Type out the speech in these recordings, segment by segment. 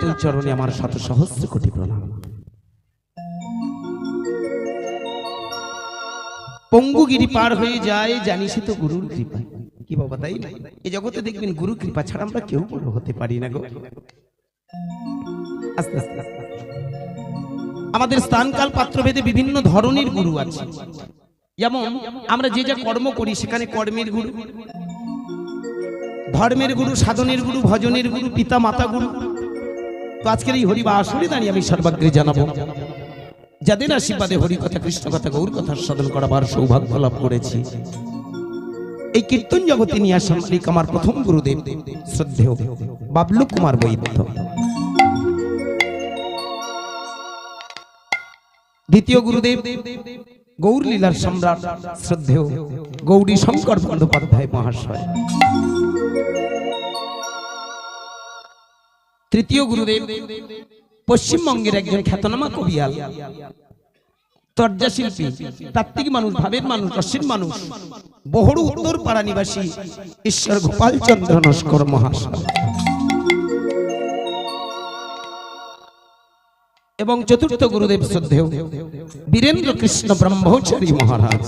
আতুল চরণে আমার শত সহস্র কোটি প্রণাম। পঙ্গুগিরি পার হয়ে যায় জানিস তো গুরুর কৃপা। কি বাবা তাই না? এই জগতে দেখবেন গুরু কৃপা ছাড়া আমরা কেউ বড় হতে পারি না গো। আস্তে আস্তে আমাদের স্থানকাল পাত্রভেদে বিভিন্ন ধরনের গুরু আছে। যেমন আমরা যে যা কর্ম করি সেখানে কর্মের গুরু, ধর্মের গুরু, সাধনের গুরু, ভজনের গুরু, পিতা মাতা গুরু। তো আজকের এই হরি বা আসরে দাঁড়িয়ে আমি সর্বাগ্রে জানাবো যাদের আশীর্বাদে হরি কথা, কৃষ্ণ কথা, গৌর কথা সাধন করাবার সৌভাগ্য লাভ করেছি। এই কীর্তন জগতে নিয়ে আসা মালিক আমার প্রথম গুরুদেব শ্রদ্ধেয় বাবলু কুমার বৈদ্য, দ্বিতীয় গুরুদেব গৌর লীলার সম্রাট শ্রদ্ধেয় গৌরী শঙ্কর বন্দ্যোপাধ্যায় মহাশয়, তৃতীয় গুরুদেব পশ্চিমবঙ্গের একজন খ্যাতনামা কবিয়াল, তর্জা শিল্পী, তাত্ত্বিক মানুষ, ভাবের মানুষ, রসের মানুষ, বহরু উত্তর পাড়া নিবাসী ঈশ্বর গোপাল চন্দ্র নস্কর মহাশয়, এবং চতুর্থ গুরুদেব শ্রদ্ধেয় বীরেন্দ্র কৃষ্ণ ব্রহ্মচারী মহারাজ।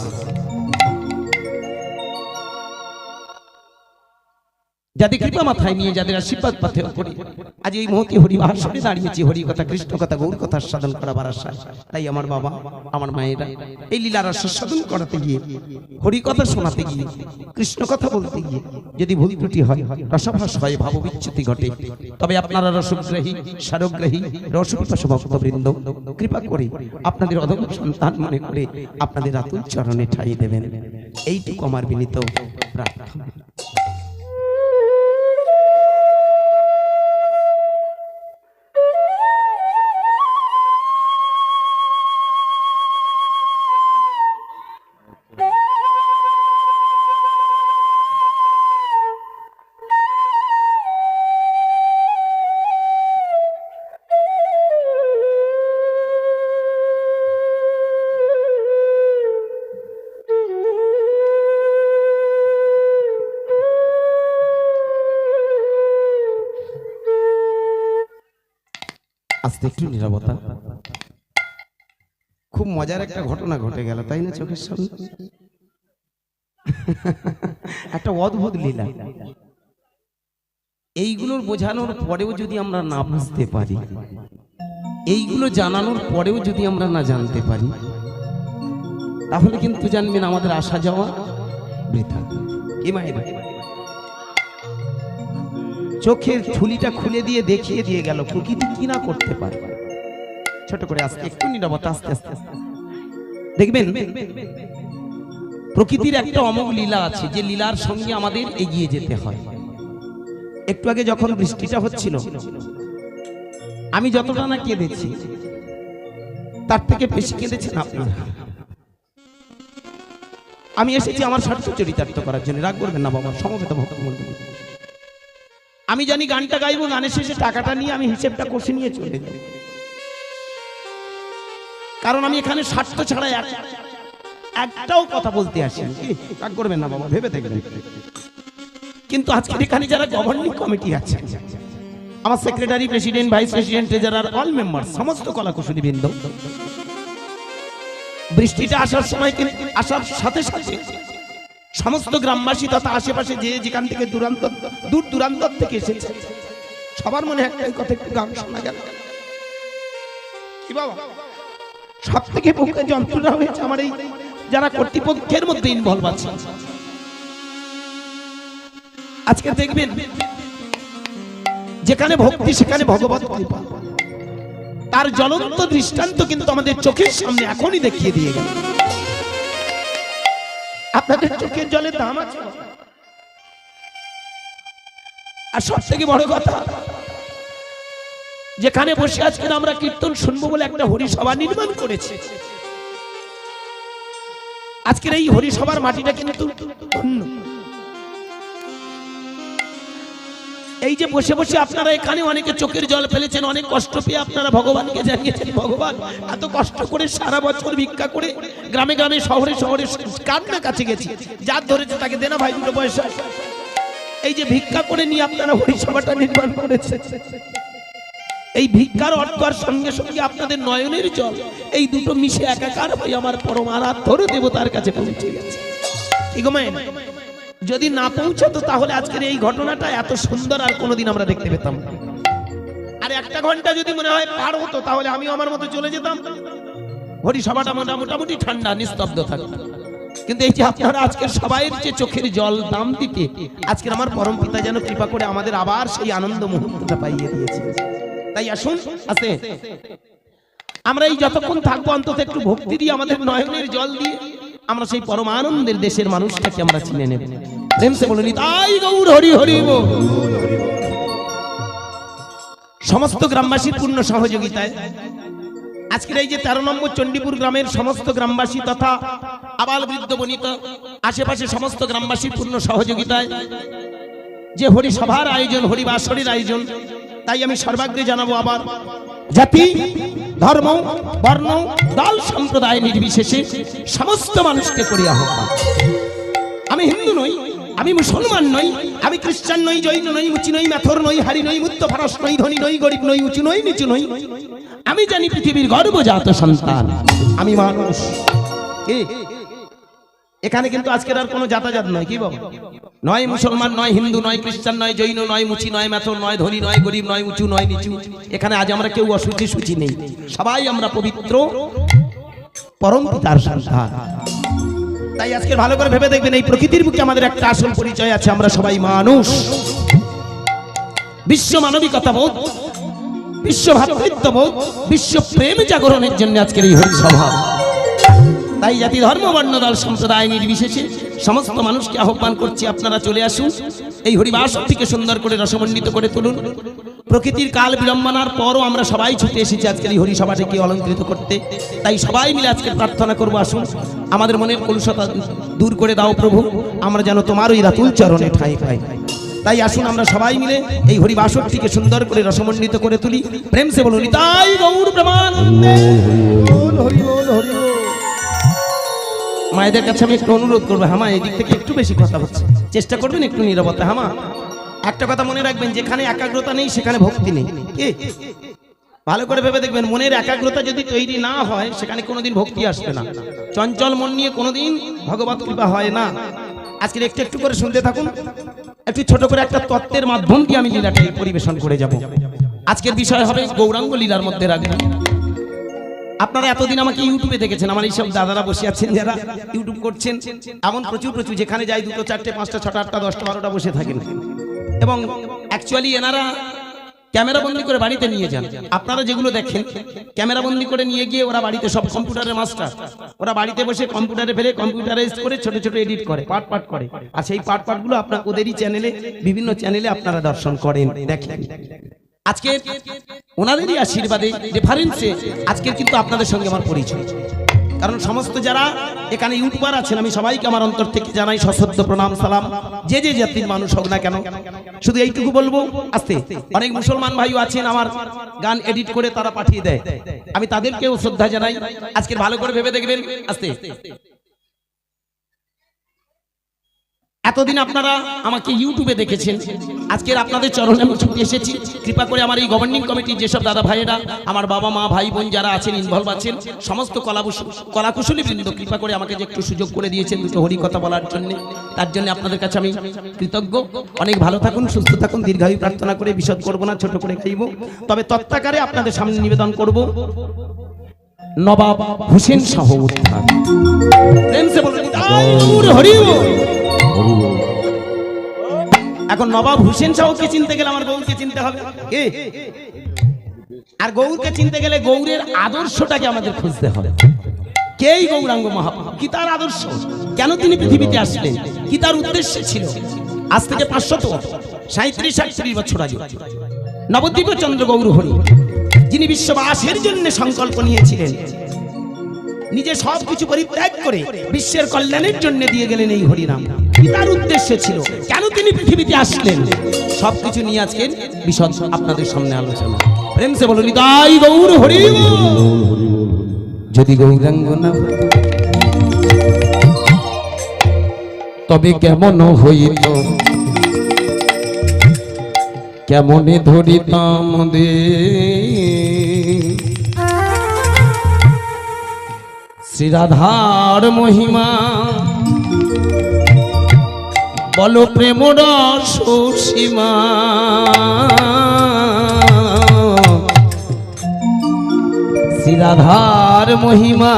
যাদের কৃপা মাথায় নিয়ে, যাদের আশীর্বাদ পাথেয় করি আজ এই মুহূর্তে হরি আসরে দাঁড়িয়েছি হরি কথা, কৃষ্ণ কথা, গৌর কথা সাধন করাবার আশায়। তাই আমার বাবা, আমার মায়েরা এই লীলার রস সাধন করাতে গিয়ে, হরি কথা শোনাতে গিয়ে, কৃষ্ণ কথা বলতে গিয়ে যদি ভুল ত্রুটি হয়, রসভাস হয়, ভাব বিচ্যুতি ঘটে, তবে আপনারা রসগ্রাহী, সারগ্রাহী, রসপিপাসু ভক্তবৃন্দ কৃপা করে আপনাদের অধম সন্তান মনে করে আপনাদের আতুল চরণে ঠাঁই দেবেন, এইটুকু আমার বিনীত প্রার্থনা। আস্তে একটু নীরবতা। খুব মজার একটা ঘটনা ঘটে গেল, তাই না? চোখের সামনে একটা অদ্ভুত লীলা। এইগুলোর বোঝানোর পরেও যদি আমরা না বুঝতে পারি, এইগুলো জানানোর পরেও যদি আমরা না জানতে পারি, তাহলে কিন্তু জানবেন আমাদের আসা যাওয়া বৃথা। কি মায়েরা, চোখের ঝুলিটা খুলে দিয়ে দেখিয়ে দিয়ে গেল প্রকৃতি কি না করতে পারে। ছোট করে আস্তে একটু নীরবতা, আস্তে আস্তে দেখবেন প্রকৃতির একটা অমোঘ লীলা আছে, যে লীলার সঙ্গে আমাদের এগিয়ে যেতে হয়। একটু আগে যখন বৃষ্টিটা হচ্ছিল, আমি যতটা না কেঁদেছি তার থেকে বেশি কেঁদেছেন আপনারা। আমি এসেছি আমার স্বার্থ চরিতার্থ করার জন্য, রাগ করবেন না বাবা, সমবেত ভক্তমণ্ডলী। আমি জানি গানটা গাইবো, গানের শেষে টাকাটা নিয়ে আমি হিসেবটা কষে নিয়ে চলে যাব, কারণ আমি এখানে স্বার্থ ছাড়া একটাও কথা বলতে আসিনি। রাগ করবেন না বাবা, ভেবে দেখবেন। কিন্তু আজকে এখানে যারা গভর্নিং কমিটি আছে, আমার secretary, president, vice president, treasurer, all member, সমস্ত কলাকুশলী বৃন্দ, বৃষ্টিটা আসার সময়, আসার সাথে সাথে সমস্ত গ্রামবাসী তথা আশেপাশে যে যেখান থেকে দূর দূরান্ত থেকে এসেছে, সবার মনে একটাই কথা, একটু গান শোনা গেল। কি বাবা, সব থেকে বুকে যন্ত্রণা হয়েছে আমার এই যারা কর্তৃপক্ষের মধ্যে ইনভলভ আছে। আজকে দেখবেন যেখানে ভক্তি সেখানে ভগবত কৃপা, তার জ্বলন্ত দৃষ্টান্ত কিন্তু আমাদের চোখের সামনে এখনই দেখিয়ে দিয়ে গেল। আপনাদের চোখের জলের দাম আছে। আর সব থেকে বড় কথা, যেখানে বসে আজকে আমরা কীর্তন শুনবো বলে একটা হরিসভা নির্মাণ করেছে, আজকের এই হরিসভার মাটিটা কিন্তু ধন্য। এই যে বসে বসে আপনারা এখানে অনেকে চোখের জল ফেলেছেন, অনেক কষ্ট পেয়ে আপনারা ভগবানকে জানিয়েছেন, ভগবান এত কষ্ট করে সারা বছর ভিক্ষা করে গ্রামে গ্রামে শহরে শহরে কান্না কাছে গেছি, যার ধরেছে তাকে দেনা ভাই দুটো পয়সা। এই যে ভিক্ষা করে নিয়ে আপনারা হরিসভাটা নির্মাণ করেছেন, এই ভিক্ষার অর্থ আর সঙ্গে সঙ্গে আপনাদের নয়নের জল, এই দুটো মিশে একাকার হয়ে আমার পরম আরাধ্য দেবতার কাছে পৌঁছে গেছে। যদি না পৌঁছাতো তাহলে আজকের এই ঘটনাটা এত সুন্দর আর কোনোদিন আমরা দেখতে পেতাম না। আর একটা ঘন্টা যদি মনে হয় পার হতো তাহলে আমি আমার মতো চলে যেতাম, হরিসভাটা মোটামুটি ঠান্ডা নিস্তব্ধ থাকতো। কিন্তু এই যে আপনারা আজকের সবাইয়ের যে চোখের জল দাম দিতে আজকের আমার পরম পিতা যেন কৃপা করে আমাদের আবার সেই আনন্দ মুহূর্তটা পাইয়ে দিয়েছে। তাই আসুন আছে আমরা এই যতক্ষণ থাকবো অন্তত একটু ভক্তি দিয়ে আমাদের নয়নের জল দিয়ে আমরা সেই পরম আনন্দের দেশের মানুষটাকে আমরা চিনে নেব। প্রেমসে বলুন তাই গৌর হরি হরি বল। সমস্ত গ্রামবাসীর পূর্ণ সহযোগিতায় আজকের এই যে 13 নম্বর চণ্ডীপুর গ্রামের সমস্ত গ্রামবাসী তথা আবাল বৃদ্ধ বনিতা আশেপাশে সমস্ত গ্রামবাসীর পূর্ণ সহযোগিতায় যে হরিসভার আয়োজন, হরিবাসরের আয়োজন, তাই আমি সর্বাগ্রে জানাবো আবার জাতি ধর্ম বর্ণ দল সম্প্রদায় নির্বিশেষে সমস্ত মানুষকে করি আহ্বান। আমি হিন্দু নই, আমি মুসলমান নই, আমি খ্রিস্টান নই, জৈন নই, মুচি নই, মেথর নই, হারি নই, মুত্ত ফারস নই, ধনী নই, গরিব নই, উঁচু নই, নিচু নই, আমি জানি পৃথিবীর গর্ভজাত সন্তান আমি মানুষ। এখানে কিন্তু আজকের আর কোনো জাতাজাত নয়, কি বাবা? নয় মুসলমান, নয় হিন্দু, নয় খ্রিস্টান, নয় জৈন, নয় মুচি, নয় মেথর, নয় ধনী, নয় গরিব, নয় উঁচু, নয় নিচু। এখানে আজ আমরা কেউ অসুচি সুচি নেই, সবাই আমরা পবিত্র পরম পিতার সন্তান। তাই আজকে ভালো করে ভেবে দেখবেন এই প্রকৃতির বুকে আমাদের একটা আসল পরিচয় আছে, আমরা সবাই মানুষ। বিশ্ব মানবিকতা বোধ, বিশ্ব ভ্রাতৃত্ববোধ, বিশ্ব প্রেম জাগরণের জন্য আজকের এই হরিসভা। তাই জাতি ধর্ম বর্ণ দল সম্প্রদায় নির্বিশেষে সমস্ত মানুষকে আহ্বান করছি, আপনারা চলে আসুন, এই হরিবাসরটিকে সুন্দর করে রসমণ্ডিত করে তুলুন। প্রকৃতির কাল বিড়ম্বনার পরও আমরা সবাই ছুটে এসেছি আজকের এই হরিসভাটিকে অলঙ্কৃত করতে। তাই সবাই মিলে আজকে প্রার্থনা করবো, আসুন আমাদের মনের কলুষতা দূর করে দাও প্রভু, আমরা যেন তোমার ওই রাতুল চরণে ঠাঁই পাই। তাই আসুন আমরা সবাই মিলে এই হরিবাসরটিকে সুন্দর করে রসমণ্ডিত করে তুলি। প্রেম সে বলুন তাই গৌর প্রেমানন্দে। মায়েদের কাছে আমি একটু অনুরোধ করবো, হামা এদিক থেকে একটু বেশি কথা হচ্ছে, চেষ্টা করবেন একটু নীরবতা। হামা একটা কথা মনে রাখবেন, যেখানে একাগ্রতা নেই সেখানে ভক্তি নেই। ভালো করে ভেবে দেখবেন, মনের একাগ্রতা যদি তৈরি না হয় সেখানে কোনোদিন ভক্তি আসবে না। চঞ্চল মন নিয়ে কোনোদিন ভগবত কৃপা হয় না। আজকে একটু একটু করে শুনতে থাকুন, একটু ছোট করে একটা তত্ত্বের মাধ্যম দিয়ে আমি লীলাটাই পরিবেশন করে যাব। আজকের বিষয় হবে গৌরাঙ্গ লীলার মধ্যে রাধা। আপনারা এতদিন আমাকে ইউটিউবে দেখেছেন, আমার এইসব দাদারা বসে আছেন যারা ইউটিউব করছেন, এমন প্রচুর যেখানে যাই 2, 4, 5, 6, 8, 10, 12টা বসে থাকেন এবং অ্যাকচুয়ালি এনারা ক্যামেরা বন্দি করে বাড়িতে নিয়ে যান। আপনারা যেগুলো দেখেন ক্যামেরা বন্দি করে নিয়ে গিয়ে ওরা বাড়িতে সব কম্পিউটারের মাস্টার, ওরা বাড়িতে বসে কম্পিউটারে ফেলে কম্পিউটারাইজ করে ছোট ছোট এডিট করে, পার্ট করে, আর সেই পার্টগুলো আপনার ওদেরই চ্যানেলে, বিভিন্ন চ্যানেলে আপনারা দর্শন করেন, দেখেন। আজকে ওনাদেরই আশীর্বাদে রেফারেন্সে আজকের কিন্তু আপনাদের সঙ্গে আমার পরিচয়। কারণ সমস্ত যারা এখানে ইউটিউবার আছেন আমি সবাইকে আমার অন্তর থেকে জানাই সশ্রদ্ধ প্রণাম সালাম, যে যে জাতির মানুষ হোক না কেন। শুধু এইটুকু বলবো, আস্তে অনেক মুসলমান ভাইও আছেন আমার গান এডিট করে তারা পাঠিয়ে দেয়, আমি তাদেরকেও শ্রদ্ধা জানাই। আজকে ভালো করে ভেবে দেখবেন, আস্তে এতদিন আপনারা আমাকে ইউটিউবে দেখেছেন, আজকের আপনাদের চরণে আমি ছুটে এসেছি। কৃপা করে আমার এই গভর্নিং কমিটির যেসব দাদা ভাইয়েরা, আমার বাবা মা ভাই বোন যারা আছেন, ইনভলভ আছেন, সমস্ত কলাকুশলী বৃন্দ কৃপা করে আমাকে যে একটু সুযোগ করে দিয়েছেন দুটো হরি কথা বলার জন্য, তার জন্য আপনাদের কাছে আমি কৃতজ্ঞ। অনেক ভালো থাকুন, সুস্থ থাকুন, দীর্ঘায়ু প্রার্থনা করে বিশদ করবো না, ছোট করে খাইব। তবে তত্ত্বাকারে আপনাদের সামনে নিবেদন করব নবাব হোসেন শাহ উত্থান। এখন নবাব হোসেন শাহকে চিনতে গেলে আমার গৌরকে চিনতে হবে, আর গৌরকে চিনতে গেলে গৌরের আদর্শটাকে আমাদের খুঁজতে হবে। কেই গৌরাঙ্গ মহাপ্রভু, কি তার আদর্শ, কেন তিনি পৃথিবীতে আসলেন, কি তার উদ্দেশ্য ছিল। আজ থেকে 537 বছর আগে নবদ্বীপ চন্দ্র গৌর হরি, যিনি বিশ্ববাসের জন্য সংকল্প নিয়েছিলেন, নিজে সবকিছু পরিত্যাগ করে বিশ্বের কল্যাণের জন্য দিয়ে গেলেন এই হরিনাম। কি তার উদ্দেশ্য ছিল, কেন তিনি পৃথিবীতে আসলেন, সবকিছু নিয়ে আজকের বিশদ আপনাদের সামনে আলোচনা। প্রেম সে বলুন তাই গৌর হরি। যদি গৌরাঙ্গ না তবে কেমন হইত কেমনে ধরিতাম দে শ্রীরাধার মহিমা বলো প্রেম রস সীমা শ্রীরাধার মহিমা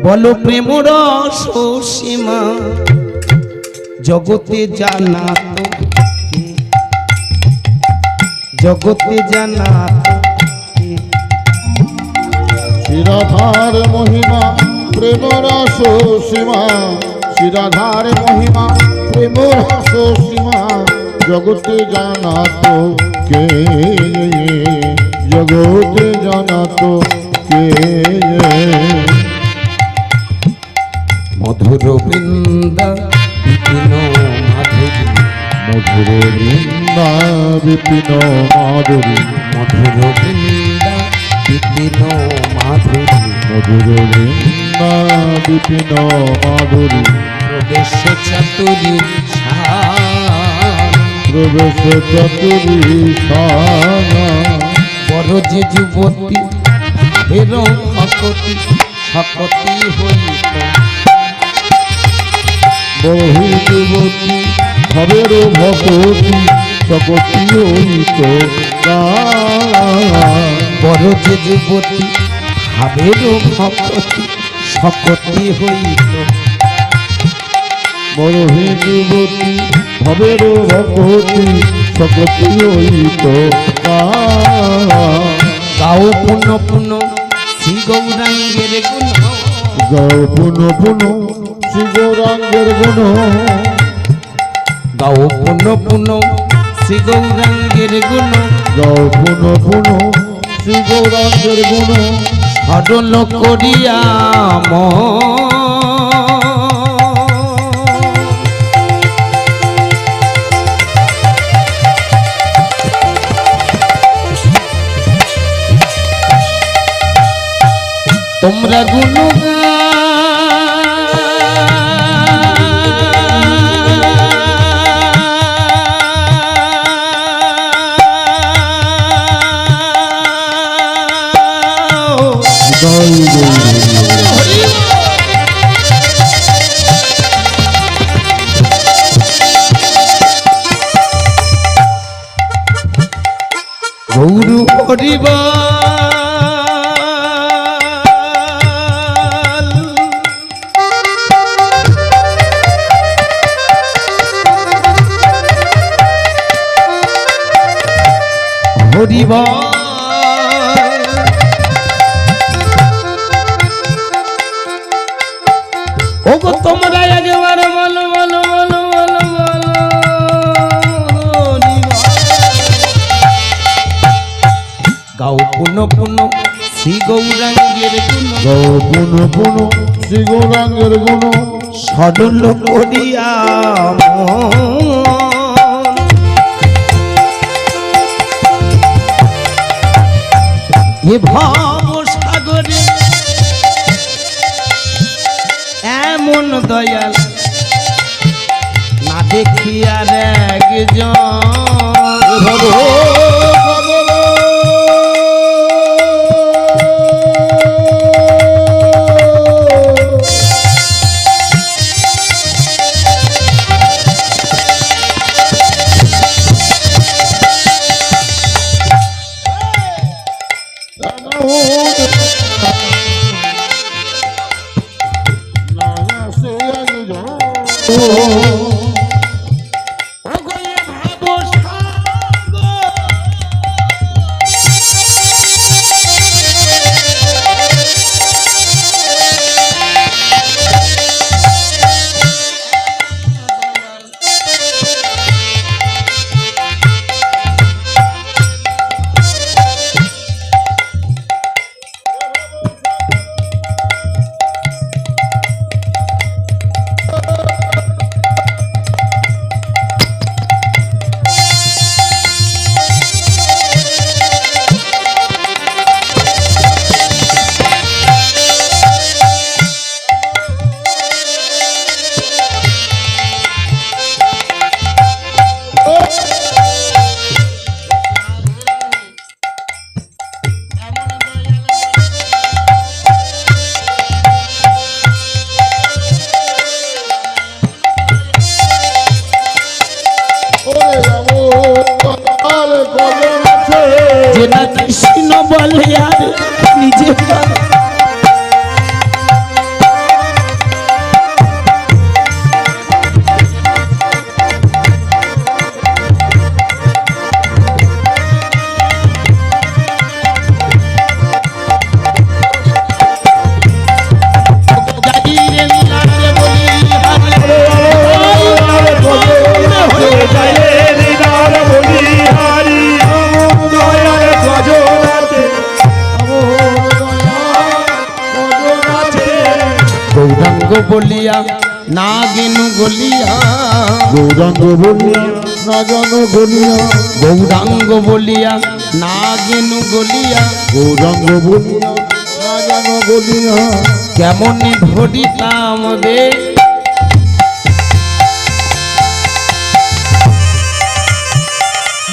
বলো প্রেম রস সীমা জগতে জানা তো জগতে জানা শ্রীরাধার মহিমা প্রেম রস সীমা শ্রীরাধার মহিমা প্রেম রস সীমা জগতে জানা তো কে জগতে জানা তো কে মধুর বৃন্দা বিপিন মাধুরী মধুর বৃন্দা বিপিন মাধুরী মধুর বৃন্দা বিপিন মাধুরী মধুর বৃন্দা বিপিন মাধুরী প্রবেশ চাতুরী প্রবেশ চতুরী সানা বড় যে যুবতী ভাবের ভকতি শকতি হইত বহি যুবতী ভবের ভকতি সকতি হইত বড় যে যুবতী ভাবের ভকতি শকতি হইত বহি যুবতী ভবের ভকতি সকতি হইত গাও পুনঃ পুনঃ শ্রী গৌরাঙ্গের গুণ গাও পুনঃ পুনঃ শ্রী গৌরাঙ্গের গুণ গাও পুনঃ পুনঃ শ্রী গৌরাঙ্গের গুণ গাও পুনঃ পুনঃ শ্রী গৌরাঙ্গের গুণ সরল করিয়া তোমরা গৌর হরিবা হরিবা ওগো তোমরা একবার বলো বলো বলো বলো বলো গাও পুনঃ পুনঃ শ্রী গৌরাঙ্গের গুণ গাও পুনঃ পুনঃ শ্রী গৌরাঙ্গের গুণ সরল করিয়া এ ভব সাগরে এমন দয়াল না দেখি আর একজন গৌরাঙ্গ বলিয়া না গেনু গলিয়া গৌরাঙ্গ বলিয়া না জানো গলিয়া গৌরাঙ্গ বলিয়া না গেনু গলিয়া গৌরাঙ্গ বলিয়া না জানো গলিয়া কেমনে ধরিতাম রে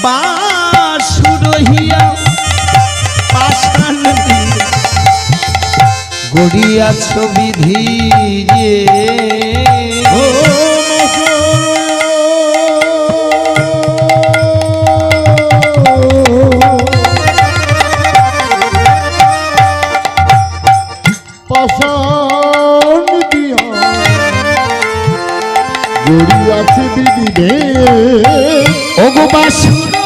বাসুরহিয়া পাষাণ দিয়ে গড়িয়াছ বিধি যে ও পাষাণ দিয়া গড়িয়াছে বিধি রে ওগো বাসুরহিয়া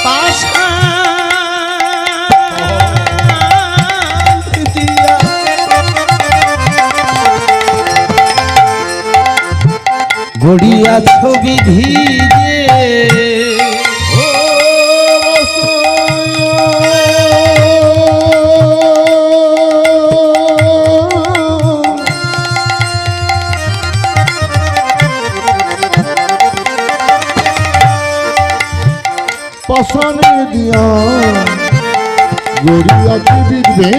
পাষাণ দিয়া গড়িয়াছ বিধি যে পাষাণে দিয়া গড়িয়াছে বিধবে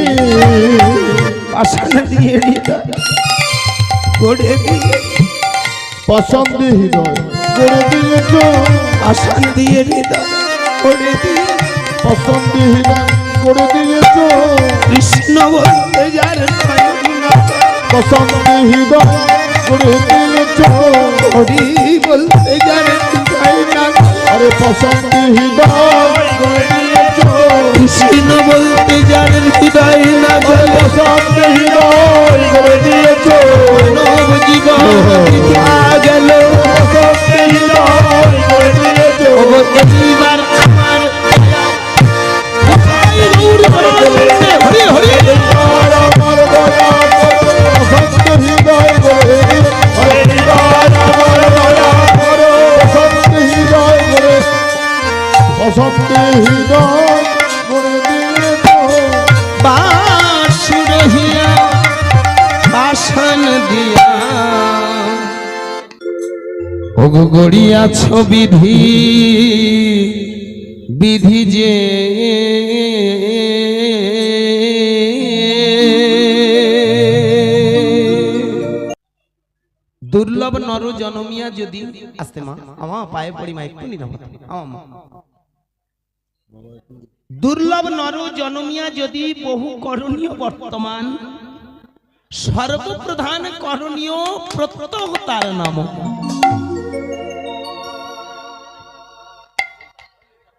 পাষাণ দিয়ে হৃদয় গড়ে দিয়ে পছন্দে হৃদয় গড়ে দিয়েছ পাষাণ দিয়ে হৃদয় গড়ে দিয়ে পছন্দে হৃদয় গড়ে দিয়েছ কৃষ্ণ বলতে যার পছন্দে হৃদয় গড়ে দিয়েছ হরি বলতে যার আরে পছন্দে হৃদয় গড়ে দিয়েছ কৃষ্ণ বলতে যার হৃদয় না পছন্দে হৃদয় গড়ে দিয়েছ নব জীবন গেল পছন্দে হৃদয় গড়ে দিয়েছ এইবার আমার হরি হরি আমার দয়া করো পছন্দে হৃদয় গড়ে আরে হৃদয় আমার দয়া করো পছন্দে হৃদয় গড়ে পছন্দে হৃদয় গড়ে দিয়েছ বাসুরহিয়া পাষাণ দিয়া ওগো গড়িয়াছ বিধি বিধি যে দুর্লভ নর জনমিয়া যদি আসতে মা আমার পায়ে পড়ি মা একটু নিরাপদ আমার মা দুর্লভ নর জনমিয়া যদি বহু করণীয় বর্তমান সর্বপ্রধান করণীয় প্রত্যহ তার নাম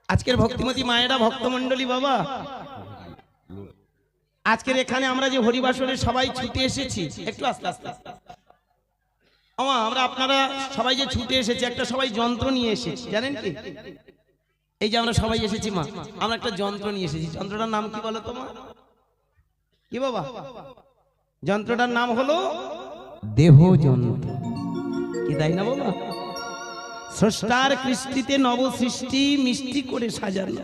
আজকের ভক্তিমতী মায়েরা ভক্তমণ্ডলী বাবা আজকের এখানে আমরা যে হরিবাসরে সবাই ছুটে এসেছি একটু আস্তে আস্তে আমরা আপনারা সবাই যে ছুটে এসেছি একটা সবাই যন্ত্র নিয়ে এসেছি জানেন কি এই যে আমরা সবাই এসেছি মা আমরা একটা যন্ত্র নিয়ে এসেছি যন্ত্রটার নাম কি বলো তোমার কি বাবা যন্ত্রটার নাম হলো দেহ যন্ত্র কি তাই না বাবা স্রষ্টার কৃষ্টিতে নব সৃষ্টি মিষ্টি করে সাজানো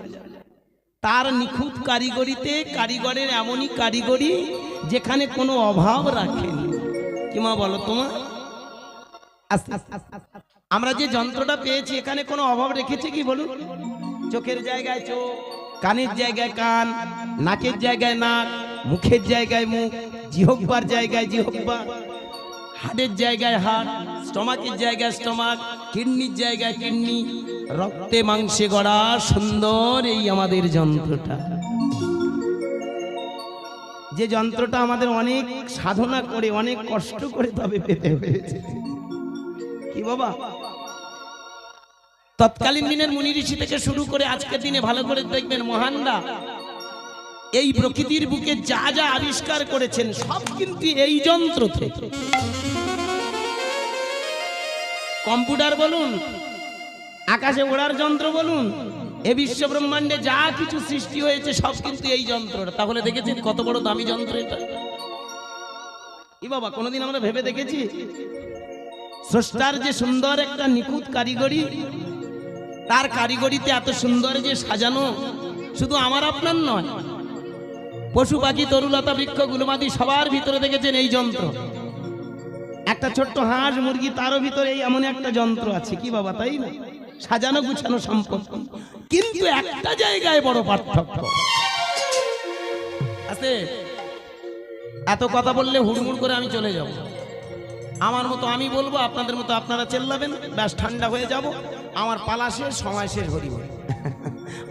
তার নিখুঁত কারিগরিতে কারিগরের এমনই কারিগরি যেখানে কোনো অভাব রাখেনি কি মা বলো তোমার আমরা যে যন্ত্রটা পেয়েছি এখানে কোনো অভাব রেখেছে কি বলুন চোখের জায়গায় চোখ কানের জায়গায় কান নাকের জায়গায় নাক মুখের জায়গায় মুখ জিহ্বার জায়গায় জিহ্বা হাড়ের জায়গায় হাড় স্টমাকের জায়গায় স্টমাক কিডনির জায়গায় কিডনি রক্তে মাংসে গড়া সুন্দর এই আমাদের যন্ত্রটা যে যন্ত্রটা আমাদের অনেক সাধনা করে অনেক কষ্ট করে তবে পেতে হয়েছে কি বাবা তৎকালীন দিনের মুনি ঋষি থেকে শুরু করে আজকের দিনে ভালো করে দেখবেন মহানরা এই প্রকৃতির বুকে যা যা আবিষ্কার করেছেন সব কিন্তু এই যন্ত্র থেকে কম্পিউটার বলুন আকাশে ওড়ার যন্ত্র বলুন এই বিশ্ব ব্রহ্মাণ্ডে যা কিছু সৃষ্টি হয়েছে সব কিন্তু এই যন্ত্রটা তাহলে দেখেছেন কত বড় দামি যন্ত্র এটা কি বাবা কোনোদিন আমরা ভেবে দেখেছি স্রষ্টার যে সুন্দর একটা নিখুঁত কারিগরি তার কারিগরিতে এত সুন্দর যে সাজানো শুধু আমার আপনার নয়, পশু পাখি তরুলতা বৃক্ষ গুলমাদি সবার ভিতরে দেখেছেন এই যন্ত্র। একটা ছোট্ট হাঁস মুরগি, তারও ভিতরে এই এমন একটা যন্ত্র আছে, কি বাবা তাই না? সাজানো গুছানো সম্পদ, কিন্তু একটা জায়গায় বড় পার্থক্য আছে। এত কথা বললে হুড়মুড় করে আমি চলে যাব। আমার মতো আমি বলবো, আপনাদের মতো আপনারা চেল্লাবেন, ব্যাস ঠান্ডা হয়ে যাব, আমার পালা শেষ, সময় শেষ, হরি বল।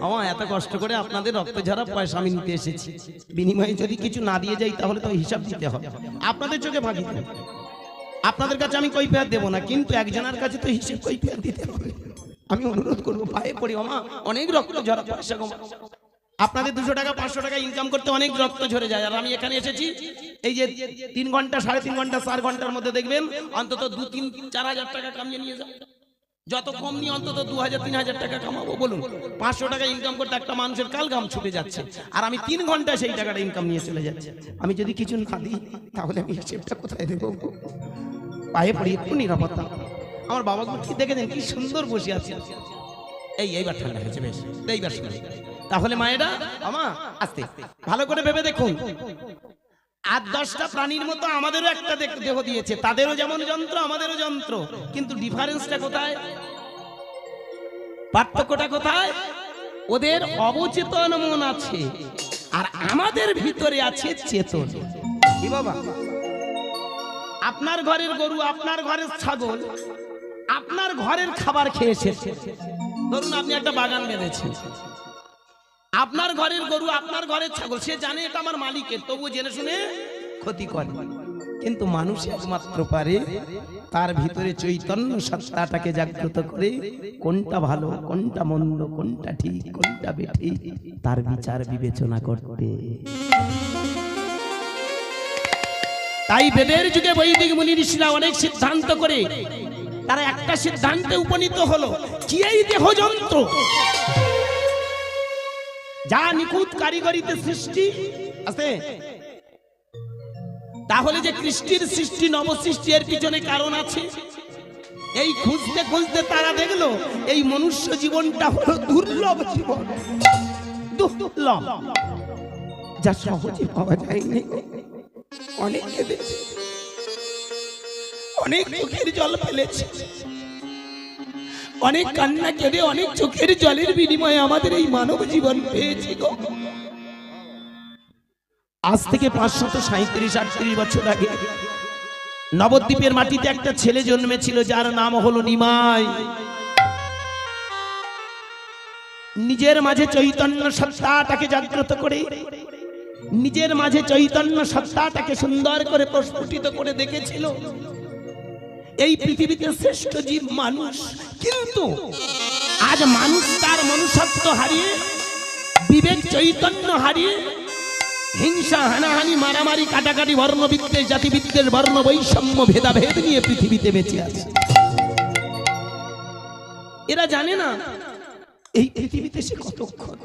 আমার এত কষ্ট করে আপনাদের রক্ত ঝরা পয়সা আমি নিতে এসেছি, বিনিময়ে যদি কিছু না দিয়ে যাই তাহলে তো হিসাব দিতে হবে। আপনাদের চোখে ফাঁকি দেব, আপনাদের কাছে আমি কৈফিয়ত দেব না, কিন্তু একজনের কাছে তো হিসেব কৈফিয়ত দিতে হবে। আমি অনুরোধ করবো, পায়ে পড়ি, আমা অনেক রক্ত ঝরা পয়সা গো। আপনাদের 200 টাকা 500 টাকা ইনকাম করতে অনেক রক্ত ঝরে যায়, আর আমি এখানে এসেছি এই যে 3 ঘন্টা 3.5 ঘন্টা 4 ঘন্টার মধ্যে দেখবেন অন্তত 2-3-4 হাজার টাকা কামিয়ে নিয়ে যাও। যত কম নিয়ে অন্তত 2000-3000 টাকা কামাবো। বলুন, 500 টাকা ইনকাম করতে একটা মানুষের কাল ঘাম ছুটে যাচ্ছে, আর আমি 3 ঘন্টায় সেই টাকাটা ইনকাম নিয়ে চলে যাচ্ছে। আমি যদি কিছু না দিই তাহলে আমি হিসেবটা কোথায় দেবো? পায়ে পড়ি, একটু নিরাপত্তা। আমার বাবা কি দেখেছেন কি সুন্দর বসে আছে। এইবার ঠান্ডা হয়েছে বেশ, এইবার শুনে। তাহলে মায়েরা আমা আস্তে ভালো করে ভেবে দেখুন, 8-10টা প্রাণীর মতো আমাদেরও একটা দেহ দিয়েছে, তাদেরও যেমন যন্ত্র আমাদেরও যন্ত্র, কিন্তু ডিফারেন্সটা কোথায়, পার্থক্যটা কোথায়? ওদের অবচেতন মন আছে, আর আমাদের ভিতরে আছে চেতন। কি বাবা, আপনার ঘরের গরু, আপনার ঘরের ছাগল, আপনার ঘরের খাবার খেয়েছে। ধরুন আপনি একটা বাগান বেঁধেছেন, আপনার ঘরের গরু, আপনার ঘরের ছাগল, সে জানে এটা আমার মালিকের, তবু জেনে শুনে ক্ষতি করে। কিন্তু মানুষ একমাত্র পারে তার ভিতরে চৈতন্য সত্তাটাকে জাগ্রত করে কোনটা ভালো, কোনটা মন্দ, কোনটা ঠিক, কোনটা বেঠিক তার বিচার বিবেচনা করতে। তাই বেদের যুগে বৈদিক মুনি ঋষিরা অনেক সিদ্ধান্ত করে তারা একটা সিদ্ধান্তে উপনীত হলো, কি এই দেহ যন্ত্র যা নিখুঁত কারিগরিতে সৃষ্টি আছে, তাহলে যে কৃষ্টির সৃষ্টি, নবসৃষ্টি, এর পিছনে কারণ আছে। এই খুঁজতে খুঁজতে তারা দেখলো এই মনুষ্য জীবনটা হলো দুর্লভ জীবন, দুর্লভ, যা সহজে পাওয়া যায়নি। অনেক কেঁদেছে, অনেক চোখের জল ফেলেছে, অনেক কান্না কেঁদে, অনেক চোখের জলের বিনিময়ে আমাদের এই মানব জীবন পেয়েছি গো। আজ থেকে 537-38 বছর আগে নবদ্বীপের মাটিতে একটা ছেলে জন্মেছিল, যার নাম হলো নিমাই। নিজের মাঝে চৈতন্য সত্তাটাকে জাগ্রত করে, নিজের মাঝে চৈতন্য সত্তাটাকে সুন্দর করে প্রস্ফুটিত করে দেখেছিল এই পৃথিবীতে শ্রেষ্ঠ জীব মানুষ। কিন্তু আজ মানুষ তার মনুষ্যত্ব হারিয়ে, বিবেক চৈতন্য হারিয়ে, হিংসা, হানাহানি, মারামারি, কাটাকাটি, বর্ণবিদ্বেষ, জাতিবিদ্বেষ, বর্ণ বৈষম্য, ভেদাভেদ নিয়ে পৃথিবীতে বেঁচে আছে। এরা জানে না এই পৃথিবীতে সে কতক্ষণ।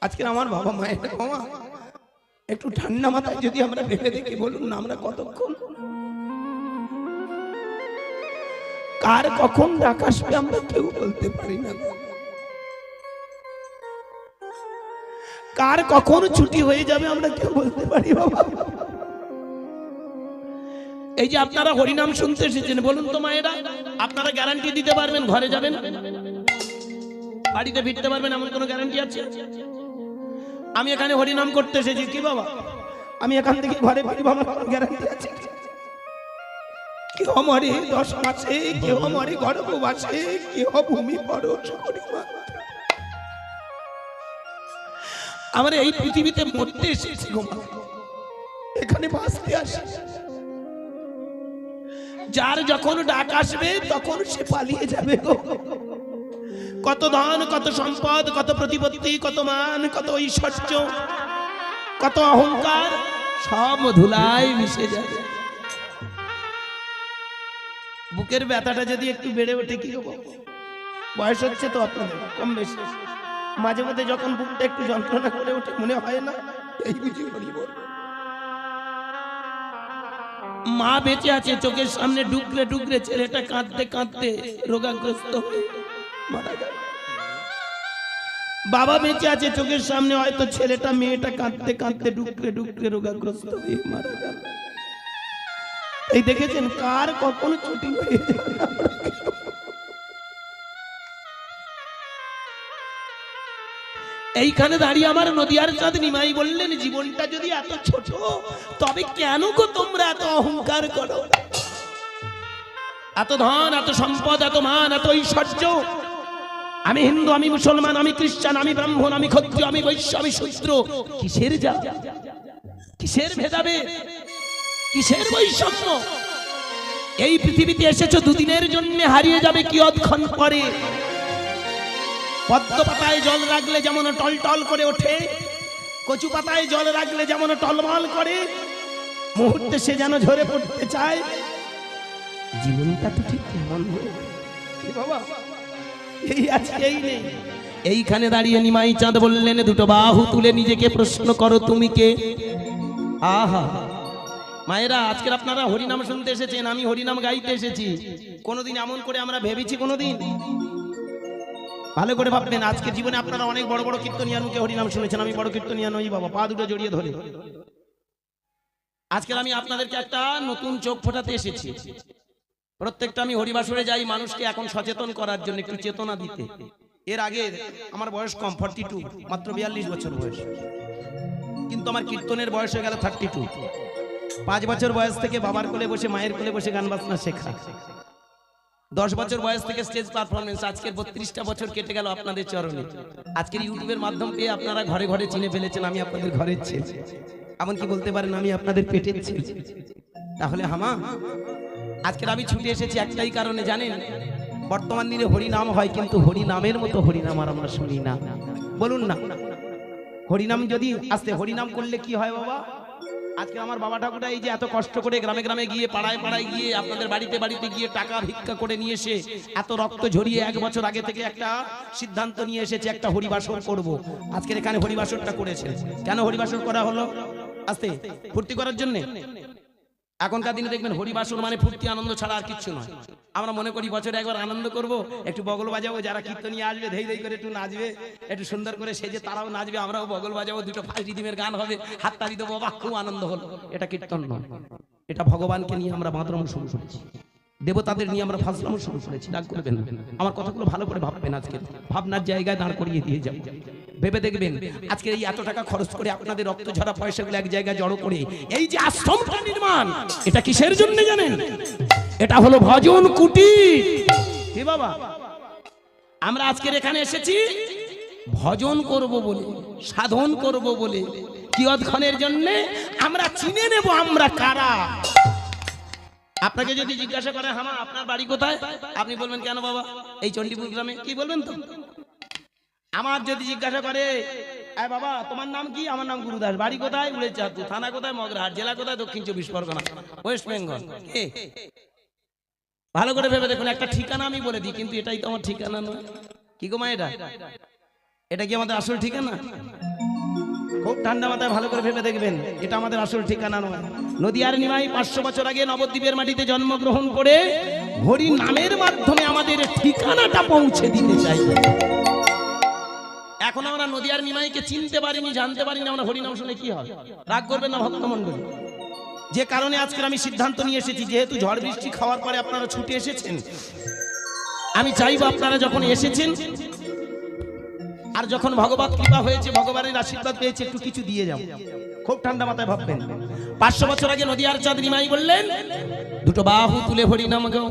আজকে আমার বাবা মায়ের, বাবা একটু ঠান্ডা মাথায় যদি আমরা ভেবে দেখি, বলুন না আমরা কতক্ষণ, কার কখন ডাক আসবে আমরা কেউ বলতে পারি না, কার কখন ছুটি হয়ে যাবে আমরা কেউ বলতে পারি বাবা। এই যে আপনারা হরিনাম শুনতে এসেছেন, বলুন তো মায়েরা, আপনারা গ্যারান্টি দিতে পারবেন ঘরে যাবেন, বাড়িতে ফিরতে পারবেন, এমন কোনো গ্যারান্টি আছে? আমি এখানে হরিনাম করতে এসেছি, কি বাবা আমি এখান থেকে ঘরে ফিরবো, আমার গ্যারান্টি আছে? কেউ মরে 10 মাসে, কেউ মরে গর্ভবাসে, কেউ ভূমি পরশ করি। আমরা এই পৃথিবীতে মরতে এসেছি গো, এখানে বাঁচতে আসি। যার যখন ডাক আসবে তখন সে পালিয়ে যাবে গো। কত ধন, কত সম্পদ, কত প্রতিপত্তি, কত মান, কত ঐশ্বর্য, কত অহংকার, সব ধুলায় মিশে যাবে। বুকের ব্যথাটা যদি একটু বেড়ে ওঠে, কি হবো? বয়স হচ্ছে তো আপনাদের কম বেশি, মাঝে মাঝে যখন বুকটা একটু যন্ত্রণা করে ওঠে মনে হয় না এই বুঝি হরিব। মা বেঁচে আছে, চোখের সামনে ডুকরে ডুকরে ছেলেটা কাঁদতে কাঁদতে রোগাগ্রস্ত হয়ে মারা গেল। বাবা বেঁচে আছে চোখের সামনে, হয়তো ছেলেটা মেয়েটা কাঁদতে কাঁদতে ডুকরে ডুকরে রোগাগ্রস্ত হয়ে মারা গেল। এই দেখেছেন কার কখন ছুটি হয়ে যায়। এইখানে দাঁড়িয়ে আমার নদিয়ার চাঁদ নিমাই বললেন, জীবনটা যদি এত ছোট তবে কেন গো তোমরা এত অহংকার করো? এত ধন, এত সম্পদ, এত মান, এত ঐশ্বর্য। আমি হিন্দু, আমি মুসলমান, আমি খ্রিস্টান, আমি ব্রাহ্মণ, আমি ক্ষত্রিয়, আমি বৈশ্য, আমি শূদ্র। কিসের যা, কিসের ভেদাভেদ, কিসের বৈষম্য? এই পৃথিবীতে এসেছো দুদিনের জন্য, হারিয়ে যাবে কি অক্ষণ পরে। পদ্ম পাতায় জল রাখলে যেমন টলটল করে ওঠে, কচু পাতায় জল রাখলে যেমন টলমল করে, মুহূর্তে সে যেন ঝরে পড়তে চায়। জীবনটা তো ঠিক তেমন বাবা, এই আছে এই নেই। এইখানে দাঁড়িয়ে নিমাই চাঁদ বললেন, দুটো বাহু তুলে নিজেকে প্রশ্ন করো, তুমি কে? আহা মায়েরা, আজকের আপনারা হরিনাম শুনতে এসেছেন, আমি হরিনাম গাইতে এসেছি। কোনোদিন এমন করে আমরা ভেবেছি? কোনোদিন? ভালো করে ভাববেন, আজকের জীবনে আপনারা অনেক বড় বড় কীর্তনিয়ার মুখে হরিনাম শুনেছেন। আমি বড় কীর্তনিয়া নই বাবা, পা দুটো জড়িয়ে ধরে। আজকের আমি আপনাদেরকে একটা নতুন চোখ ফোটাতে এসেছি। প্রত্যেকটা আমি হরিবাসরে যাই মানুষকে এখন সচেতন করার জন্য, একটু চেতনা দিতে। এর আগে আমার বয়স কম, 42, মাত্র 42 বছর বয়স, কিন্তু আমার কীর্তনের বয়স হয়ে গেল 32। 5 বছর বয়স থেকে বাবার কোলে বসে, মায়ের কোলে বসে গান বাজনা শেখা। 10 বছর বয়স থেকে স্টেজ পারফরমেন্স। আজকের 32টা বছর কেটে গেল আপনাদের চরণে। আজকের ইউটিউবের মাধ্যম পেয়ে আপনারা ঘরে ঘরে চিনে ফেলেছেন আমি আপনাদের ঘরের ছেলে, এমনকি বলতে পারেন আমি আপনাদের পেটের ছেলে। তাহলে হামা, আজকের আমি ছুটে এসেছি একটাই কারণে, জানেন? বর্তমান দিনে হরিনাম হয়, কিন্তু হরিনামের মতো হরিনাম আর আমরা শুনি না। বলুন না, হরিনাম যদি আসতে, হরিনাম করলে কি হয় বাবা? আজকে আমার বাবা ঠাকুরটা এই যে এত কষ্ট করে গ্রামে গ্রামে গিয়ে, পাড়ায় পাড়ায় গিয়ে, আপনাদের বাড়িতে বাড়িতে গিয়ে টাকা ভিক্ষা করে নিয়ে এসে, এত রক্ত ঝরিয়ে 1 বছর আগে থেকে একটা সিদ্ধান্ত নিয়ে এসেছে, একটা হরিবাসর করব। আজকের এখানে হরিবাসরটা করেছে। কেন হরিবাসর করা হলো? আসতে ফুর্তি করার জন্য? এখনকার দিনে দেখবেন হরিবাসর মানে ফুর্তি আনন্দ ছাড়া আর কিচ্ছু নয়। আমরা মনে করি বছরে একবার আনন্দ করব, একটু বগল বাজাবো, যারা কীর্তনিয়া আসবে ধেই ধেই করে একটু নাচবে, একটু সুন্দর করে সেজে তারাও নাচবে, আমরাও বগল বাজাবো, দুটো ফার্স্ট রিদিমের গান হবে, হাততালি দেবো, বাহ খুব আনন্দ হলো। এটা কীর্তন নয়, এটা ভগবানকে নিয়ে আমরা মাতরম শুরু করেছি, দেবতাদের নিয়ে আমরা ফাজলাম শুরু করেছি। রাগ করবেন না, আমার কথাগুলো ভালো করে ভাববেন, আজকে ভাবনার জায়গায় দাঁড় করিয়ে দিয়ে যাও। ভেবে দেখবেন আজকে এই এত টাকা খরচ করে আপনাদের রক্ত ঝরা পয়সাগুলো এক জায়গায় জড়ো করে এই যে আশ্রমটা নির্মাণ, এটা কিসের জন্য জানেন? এটা হলো ভজন কুটির। কি বাবা, আমরা আজকের এখানে এসেছি ভজন করব বলে, সাধন করব বলে, কিয়ৎক্ষণের জন্য আমরা চিনে নেব আমরা কারা। আপনাকে যদি জিজ্ঞাসা করে হামা আপনার বাড়ি কোথায়, আপনি বলবেন কেন বাবা এই চণ্ডীপুর গ্রামে, কি বলবেন তো? আমার যদি জিজ্ঞাসা করে আয় বাবা তোমার নাম কি, আমার নাম গুরুদাস, বাড়ি কোথায়, উড়েচাঁদপুর, থানা কোথায়, মগরাহাট, জেলা কোথায়, দক্ষিণ 24 পরগনা, ওয়েস্ট বেঙ্গল। ভালো করে ভেবে দেখুন, একটা ঠিকানা আমি বলে দিই, কিন্তু এটাই তো আমার ঠিকানা নয়। কি গো মায়েরা, এটা কি আমাদের আসল ঠিকানা? খুব ঠান্ডা মাথায় ভালো করে ভেবে দেখবেন, এটা আমাদের আসল ঠিকানা নয়। নদিয়ার নিমাই 500 বছর আগে নবদ্বীপের মাটিতে জন্মগ্রহণ করে হরি নামের মাধ্যমে আমাদের ঠিকানাটা পৌঁছে দিতে চাই। এখন আমরা নদিয়ার নিমাইকে চিনতে পারিনি, জানতে পারিনি, আমরা হরিনাম শুনে কি হয়? রাগ করবেন না ভক্তমণ্ডলী। যে কারণে আজকে আমি সিদ্ধান্ত নিয়ে এসেছি, যেহেতু ঝড় বৃষ্টি খাওয়ার পরে আপনারা ছুটে এসেছেন, আমি চাইবো আপনারা যখন এসেছেন আর যখন ভগবত কৃপা হয়েছে, ভগবানের আশীর্বাদ পেয়েছে, একটু কিছু দিয়ে যাও। খুব ঠান্ডা মাথায় ভাববেন। 500 বছর আগে নদিয়ার চাঁদ নিমাই বললেন, দুটো বাহু তুলে হরিনাম গাও।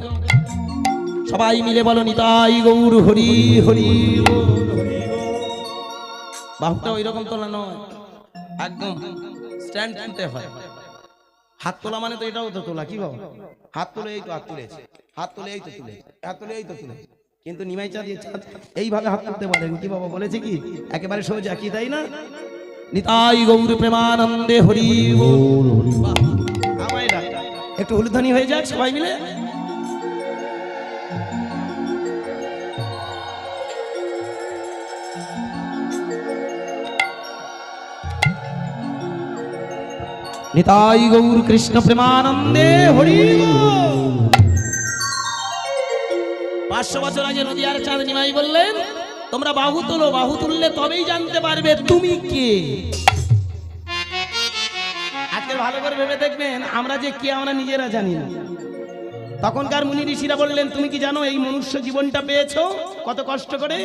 সবাই মিলে বলো নিতাই গৌর হরি হরি। বাহুটা ওই রকম তোলা নয়, একদম স্ট্যান্ড তুলতে হয়। হাত তোলা মানে তো এটাও তো তোলা। কি বাবা, হাত তুলে এই তো হাত তুলেছে, হাত তুলে এই তো তুলে, হাত তুলে এই তো তুলে, কিন্তু নিমাই চাঁদ এইভাবে হাত তুলতে বলেন। কি বাবা বলেছে কি একেবারে সোজা, কি তাই না? নিতাই গৌর প্রেমানন্দে হরি গৌর হরি। একটু হলুধ্বনি হয়ে যাক সবাই মিলে। নিতাই গৌর কৃষ্ণ প্রেমানন্দে হরি। 500 বছর আগে নদিয়ার চাঁদ নিমাই বললেন, তোমরা বাহু তোলো, বাহু তুললে তবেই জানতে পারবে তুমি কে। আজকে ভালো করে ভেবে দেখবেন, আমরা যে কে আমরা নিজেরা জানি না। তখনকার মুনি ঋষিরা বললেন, তুমি কি জানো এই মনুষ্য জীবনটা পেয়েছো কত কষ্ট করে?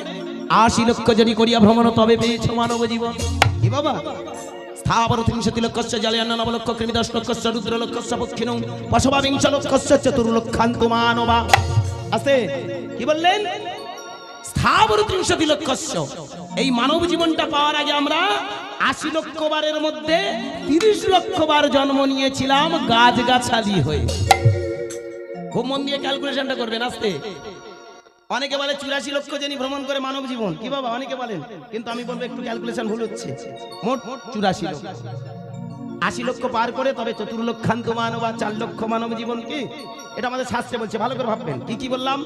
80 লক্ষ জনি করিয়া ভ্রমণ তবে পেয়েছো মানব জীবন। কি বাবা? স্থাবর 30 লক্ষস্য জলেয়ান্ন 9 লক্ষ কৃমি 10 লক্ষস্য রুদ্র লক্ষস্য পক্ষিণং পশবা 20 লক্ষস্য চতুর্লক্ষান্ত মানবা। আছে কি বললেন? স্থাবর 30 লক্ষস্য। এই মানব জীবনটা পাওয়ার আগে আমরা 80 লক্ষ বারের মধ্যে 30 লক্ষ বার জন্ম নিয়েছিলাম গাছগাছালি হয়ে। খুব মন দিয়ে ক্যালকুলেশনটা করবেন আস্তে। অনেকে বলে 84 লক্ষ জনি ভ্রমণ করে মানব জীবন। কি বাবা? অনেকে বলেন, কিন্তু আমি বলবো একটু ক্যালকুলেশন ভুল হচ্ছে। মোট 84 লক্ষ। 80 লক্ষ পার করে তবে চতুর্লক্ষান্ত মানব, 4 লক্ষ মানব জীবন। কি এটা আমাদের শাস্ত্রে বলছে, ভালো করে ভাববেন। কি কি বললাম?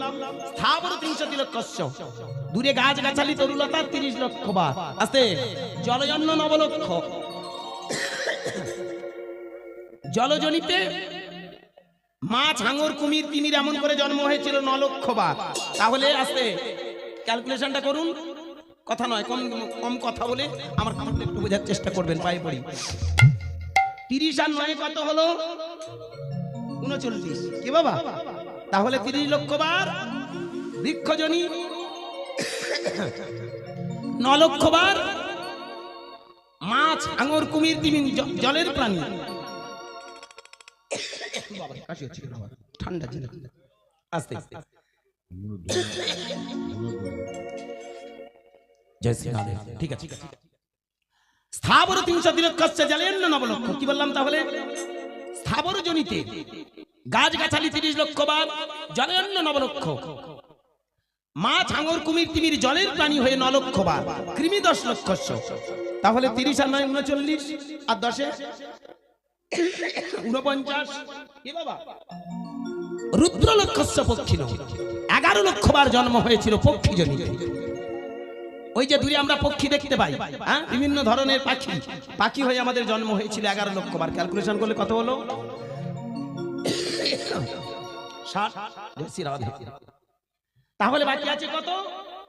স্থাবর 30 লক্ষস্য, দূরে গাছ গাছালি তরুলতা 30 লক্ষ বার। আস্তে। জলজন্য 9 লক্ষ, জলজনিতে মাছ, হাঙর, কুমির, তিমির এমন করে জন্ম হয়েছিল 9 লক্ষ বার। তাহলে আস্তে ক্যালকুলেশনটা করুন। কথা নয়, কম কম কথা বলে আমার কথাটা একটু বোঝার চেষ্টা করবেন, পায়ে পড়ি। 30 আর 9 কত হলো? 39। কি বাবা? তাহলে 30 লক্ষ বার বৃক্ষজনী, 9 লক্ষ বার মাছ, হাঙর, কুমির, তিমির জলের প্রাণী। ঠান্ডা ছিল আস্তে আস্তে। ঠিক আছে। স্থাবর 30 লক্ষস্য জলেয়ান্ন 9 লক্ষ। কি বললাম তাহলে? স্থাবর জনিতে গাছ গাছালি 30 লক্ষ বার, জলেয়ান্ন 9 লক্ষ, মাছ, হাঙর, কুমির, তিমির জলের প্রাণী হয়ে 9 লক্ষ বার, কৃমি 10 লক্ষস্য। তাহলে 30 আর 9 39, আর 10 49। কি বাবা? রুদ্র লক্ষস্য পক্ষিণং, 11 লক্ষ বার জন্ম হয়েছিল পক্ষী জনিতে। ওই যে দূরে আমরা পক্ষী দেখতে পাই, হ্যাঁ, বিভিন্ন ধরনের পাখি, পাখি হয়ে আমাদের জন্ম হয়েছিল 11 লক্ষ বার। ক্যালকুলেশন করলে কত হলো? 60। তাহলে বাকি আছে কত?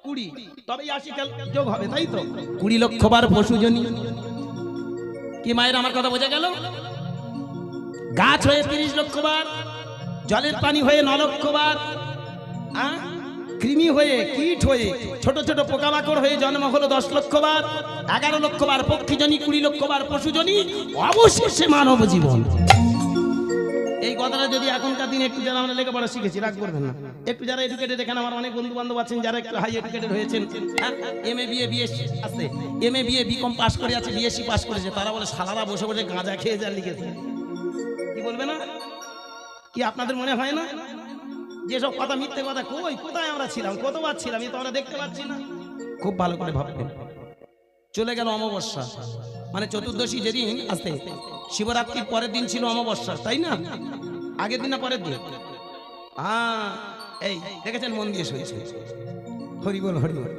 20। তবেই 80 যোগ হবে, তাই তো? 20 লক্ষ বার পশুজনী। কি মায়ের আমার কথা বোঝা গেল? গাছ হয়ে 30 লক্ষ বার, জলের পানি হয়ে 9 লক্ষ বার, কৃমি হয়ে, কীট হয়ে, ছোট ছোট পোকামাকড় হয়ে জন্ম হলো 10 লক্ষ বার, 11 লক্ষ বার পক্ষীজনী, 20 লক্ষ বার পশুজনী, অবশেষে মানব জীবন। এই কথাটা যদি এখনকার দিনে একটু যারা আমরা লেখাপড়া শিখেছি, রাগ করবেন না, একটু যারা এডুকেটেড, এখানে আমার অনেক বন্ধু বান্ধব আছেন যারা একটু হাই এডুকেটেড হয়েছেন, MA BA BSc আছে, MA BA BCom পাস করে আছে, BSc পাস করেছে, তারা বলে শালারা বসে বসে গাঁজা খেয়ে যা লিখেছে। কি বলবে না? কি আপনাদের মনে হয় না যেসব কথা মিথ্যে কথা? কোথায় আমরা ছিলাম, কতবার ছিলাম, এই তো আমরা দেখতে পাচ্ছি না। খুব ভালো করে ভাববেন। চলে গেল অমাবস্যা, মানে চতুর্দশী যেদিন আসতে, শিবরাত্রির পরের দিন ছিল অমাবস্যা, তাই না? আগের দিন না পরের দিন? এই দেখেছেন, মন দিয়ে শুনছে। হরি বল, হরি বল।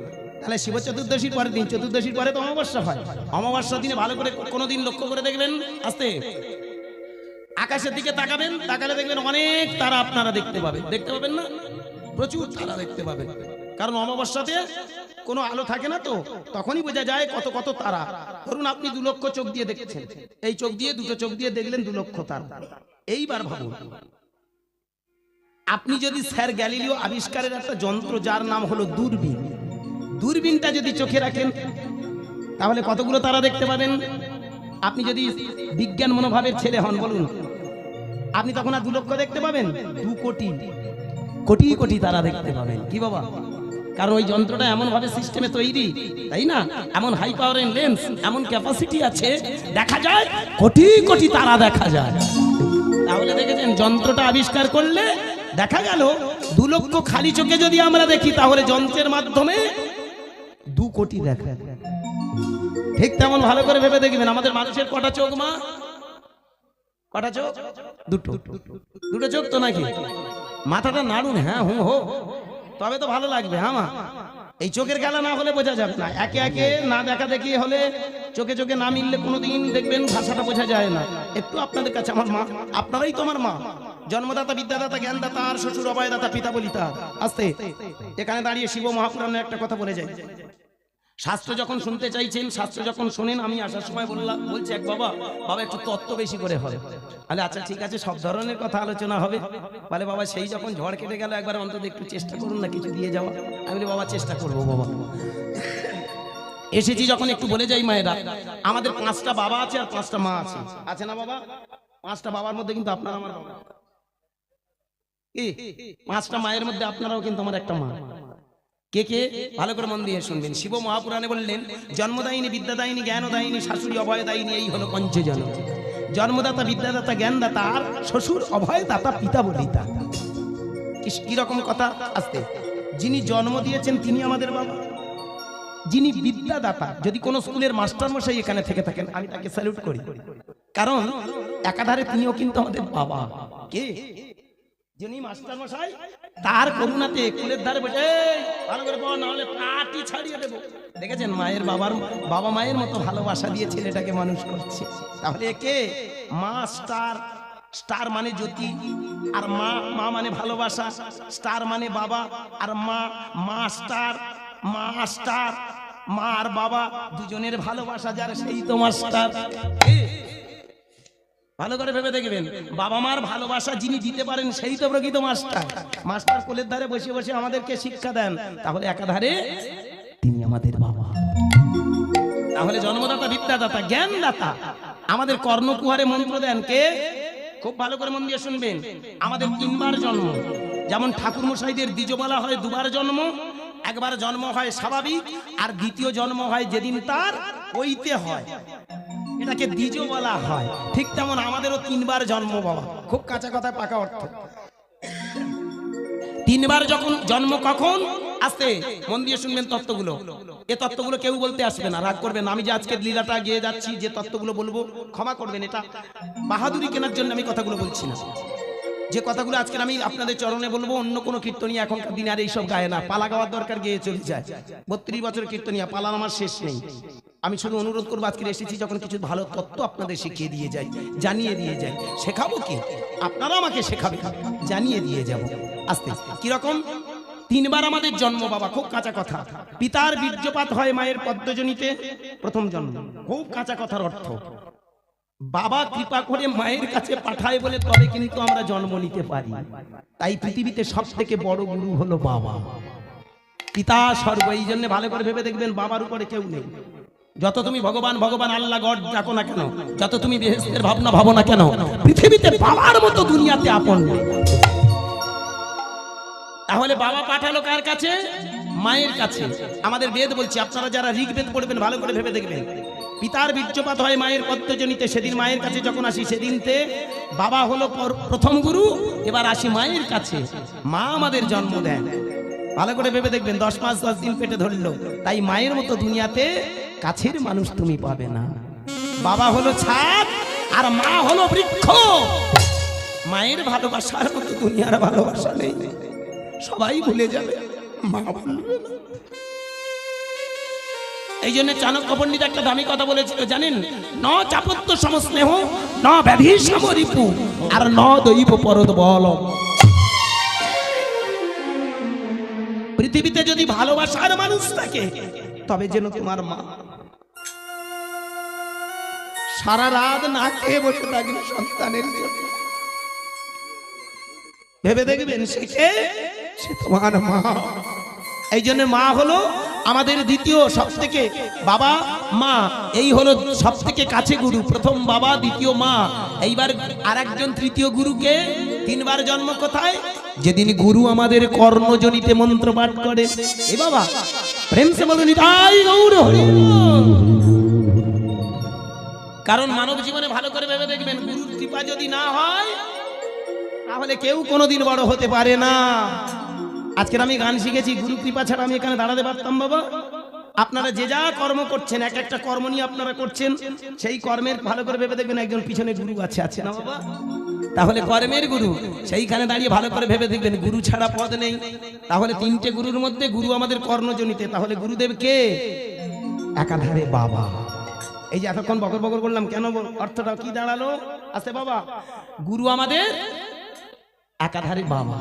তাহলে শিব চতুর্দশীর পরের দিন, চতুর্দশীর পরে তো অমাবস্যা হয়। অমাবস্যার দিনে ভালো করে কোনোদিন লক্ষ্য করে দেখবেন, আসতে আকাশের দিকে তাকাবেন, তাকালে দেখবেন অনেক তারা আপনারা দেখতে পাবেন। দেখতে পাবেন না? প্রচুর তারা দেখতে পাবেন, কারণ অমাবস্যাতে কোনো আলো থাকে না, তো তখনই বোঝা যায় কত কত তারা। ধরুন আপনি 2 লক্ষ চোখ দিয়ে দেখছেন, এই চোখ দিয়ে, দুটো চোখ দিয়ে দেখলেন 2 লক্ষ তারা। এইবার ভাবুন, আপনি যদি স্যার গ্যালিলিও আবিষ্কারের একটা যন্ত্র যার নাম হলো দূরবীন, দূরবীনটা যদি চোখে রাখেন তাহলে কতগুলো তারা দেখতে পাবেন? আপনি যদি বিজ্ঞান মনোভাবের ছেলে হন, বলুন, আপনি তখন আর 2 লক্ষ দেখতে পাবেন? 2 কোটি কোটি কোটি তারা দেখতে পাবেন। কি বাবা? কারণ ওই যন্ত্রটা এমন ভাবে সিস্টেমে তৈরি, তাই না? এমন হাই পাওয়ারের লেন্স, এমন ক্যাপাসিটি আছে, দেখা যায় কোটি কোটি তারা দেখা যায়। তাহলে দেখেছেন, যন্ত্রটা আবিষ্কার করলে দেখা গেল 2 লক্ষ খালি চোখে যদি আমরা দেখি, তাহলে যন্ত্রের মাধ্যমে 2 কোটি দেখা। ঠিক তেমন ভালো করে ভেবে দেখবেন, আমাদের মানুষের কটা চোখ মা? কটা চোখ? 2টো চোখ তো নাকি? মাথাটা নাড়ুন, হ্যাঁ হুঁ হো, তবে তো ভালো লাগবে। হ্যাঁ মা, এই চোখের খেলা না হলে বোঝা যাবে না। একে একে না দেখা দেখি হলে, চোখে চোখে না মিললে কোনোদিন দেখবেন ভাষাটা বোঝা যায় না। একটু আপনাদের কাছে, আমার মা, আপনারাই তো আমার মা, জন্মদাতা, বিদ্যাদাতা, জ্ঞানদাতা আর শ্বশুর অভয়দাতা পিতা বলিতা। আস্তে এখানে দাঁড়িয়ে শিব মহাপুরাণে একটা কথা বলে যায়। শাস্ত্র যখন শুনতে চাইছেন, শাস্ত্র যখন শোনেন, আমি আসার সময় বলছি এক বাবা, বাবা একটু তত্ত্ব বেশি করে হবে। আরে আচ্ছা ঠিক আছে, সব ধরনের কথা আলোচনা হবে। বলে বাবা সেই যখন ঝড় কেটে গেল, একবার অন্তত একটু চেষ্টা করুন না কিছু দিয়ে যাওয়া। আমি বলি বাবা চেষ্টা করবো বাবা। এসেছি যখন একটু বলে যাই মায়েরা, আমাদের 5টা বাবা আছে আর 5টা মা আছে, আছে না বাবা? 5টা বাবার মধ্যে কিন্তু আপনার আমার বাবা, কি 5টা মায়ের মধ্যে আপনারাও কিন্তু আমার একটা মা। কে কে? ভালো করে মন দিয়ে শুনবেন। শিব মহাপুরাণে বললেন, জন্মদায়িনী, বিদ্যাদায়িনী, জ্ঞানদায়িনী, শাশুড়ি অভয়দায়িনী, এই হলো পঞ্চজন। জন্মদাতা, বিদ্যাদাতা, জ্ঞানদাতা আর শ্বশুর অভয়দাতা পিতা বলিতা। কিরকম কথা? আসতে, যিনি জন্ম দিয়েছেন তিনি আমাদের বাবা, যিনি বিদ্যাদাতা, যদি কোনো স্কুলের মাস্টার মশাই এখানে থেকে থাকেন আমি তাকে স্যালুট করি, কারণ একাধারে তিনিও কিন্তু আমাদের বাবা। কে? যিনি মাস্টার মশাই, তার করুণাতে কুলের ধারে বসে ভালো করে বল, না হলে পাটি ছাড়িয়ে দেবো। দেখেছেন মায়ের বাবা মায়ের মতো ভালোবাসা দিয়ে ছেলেটাকে মানুষ করছে। তাহলে কে? মাস্টার। স্টার মানে জ্যোতি, আর মা মানে ভালোবাসা। স্টার মানে বাবা, আর মাস্টার। মাস্টার, মা আর বাবা দুজনের ভালোবাসা যার, সেই তো মাস্টার। ভালো করে ভেবে দেখবেন, বাবা মার ভালোবাসা যিনি দিতে পারেন সেই তো প্রকৃত মাস্টার। মাস্টার কোলের ধারে বসে বসে আমাদেরকে শিক্ষা দেন, তাহলে একাধারে তিনি আমাদের বাবা। তাহলে জন্মদাতা, বিদ্যাদাতা, জ্ঞানদাতা, আমাদের কর্ণকুহারে মন্ত্র দেন কে? খুব ভালো করে মন দিয়ে শুনবেন। আমাদের 3বার জন্ম, যেমন ঠাকুর মশাইদের দ্বিজ বলা হয় 2বার জন্ম। একবার জন্ম হয় স্বাভাবিক, আর দ্বিতীয় জন্ম হয় যেদিন তার হইতে হয়, এটাকে দ্বিজ বলা হয়। ঠিক তেমন আমাদেরও 3বার জন্ম বাবা। খুব কাঁচা কথা পাকা অর্থ। 3বার যখন জন্ম কখন? আস্তে মন দিয়ে শুনবেন তত্ত্বগুলো। এ তত্ত্বগুলো কেউ বলতে আসবে না, রাগ করবেন। আমি যে আজকের লীলাটা গিয়ে যাচ্ছি, যে তত্ত্বগুলো বলবো ক্ষমা করবেন, এটা বাহাদুরি কেনার জন্য আমি কথাগুলো বলছি না। যে কথাগুলো আজকে আমি আপনাদের চরণে বলবো, অন্য কোনো কীর্তনিয়া এখনকার দিনে আর এইসব গায়ে না। পালা গাওয়ার দরকার, গিয়ে চলে যায়। 32 বছরের কীর্তনিয়া, পালা আমার শেষ নেই। আমি শুধু অনুরোধ করবো, আজকে এসেছি যখন কিছু ভালো তত্ত্ব আপনাদের শিখিয়ে দিয়ে যাই, জানিয়ে দিয়ে যাই। শেখাবো কি? আপনারা আমাকে শেখাবে, জানিয়ে দিয়ে যাব আস্তে। কিরকম? 3বার আমাদের জন্ম বাবা। খুব কাঁচা কথা। পিতার বীর্যপাত হয় মায়ের পদ্মজনিতে, প্রথম জন্ম। খুব কাঁচা কথার অর্থ। বাবা কৃপা করে মায়ের কাছে পাঠায় বলে তবে কিন্তু আমরা জন্ম নিতে পারি। তাই পৃথিবীতে সব থেকে বড় গুরু হলো বাবা। পিতা সর্ব। এই জন্য ভালো করে ভেবে দেখবেন, বাবার উপরে কেউ নেই। যত তুমি ভগবান ভগবান আল্লাহ গড ডাকো না কেন, যত তুমি বেহেশতের ভাবনা ভাবো না কেন, পৃথিবীতে বাবার মতো দুনিয়াতে আপন নেই। তাহলে বাবা পাঠালো কার কাছে? মায়ের কাছে। আমাদের বেদ বলছে, আপনারা যারা ঋগ্বেদ পড়বেন ভালো করে ভেবে দেখবেন, পিতার বীর্যপাত হয় মায়ের পদ্মজনিতে। সেদিন মায়ের কাছে যখন আসি, সেদিনতে বাবা হলো প্রথম গুরু। এবার আসি মায়ের কাছে, মা আমাদের জন্ম দেন। ভালো করে ভেবে দেখবেন, 10 মাস 10 দিন পেটে ধরলো। তাই মায়ের মতো দুনিয়াতে কাছের মানুষ তুমি পাবে না। বাবা হলো ছাদ, আর মা হলো বৃক্ষ। মায়ের ভালোবাসার মতো দুনিয়ার ভালোবাসা নেই। সবাই ভুলে যাবে, মা ভুলবে না। এই জন্য চাণক্য পণ্ডিত একটা দামি কথা বলেছিল জানেন, ন চাপত্য সমস্নেহ, ন ব্যাধি সমরিপু, আর ন দৈব পরদ বল। পৃথিবীতে যদি ভালোবাসার মানুষ থাকে, তবে যেন তোমার মা। সারা রাত না খেয়ে বসে থাকবে সন্তানের জন্য। ভেবে দেখবেন, সে তোমার মা। এই জন্য মা হলো আমাদের দ্বিতীয় সব থেকে, বাবা মা এই হলো সব থেকে কাছে গুরু। প্রথম বাবা, দ্বিতীয় মা, এইবার আরেকজন তৃতীয় গুরুকে। 3বার জন্ম কোথায়? যেদিন গুরু আমাদের কর্ণজনিতে মন্ত্র পাঠ করে। এ বাবা প্রেম সে বলুন নিতাই গৌর হরি। কারণ মানব জীবনে ভালো করে ভেবে দেখবেন, গুরুর কৃপা যদি না হয়, তাহলে কেউ কোনোদিন বড় হতে পারে না। আজকের আমি গান শিখেছি, গুরু কৃপা ছাড়া আমি এখানে দাঁড়াতে পারতাম বাবা? আপনারা যে যা কর্ম করছেন, এক একটা কর্ম নিয়ে আপনারা করছেন, সেই কর্মের ভালো করে ভেবে দেখবেন একজন পিছনে গুরু আছে, আছে না বাবা? তাহলে কর্মের গুরু সেইখানে দাঁড়িয়ে ভালো করে ভেবে দেখবেন, গুরু ছাড়া পদ নেই। তাহলে 3টে গুরুর মধ্যে গুরু আমাদের কর্ণজনিতে। তাহলে গুরুদেব কে? একাধারে বাবা। এই যে এতক্ষণ বকর বকর করলাম কেন, অর্থটা কি দাঁড়ালো? আচ্ছা বাবা, গুরু আমাদের একাধারে বাবা।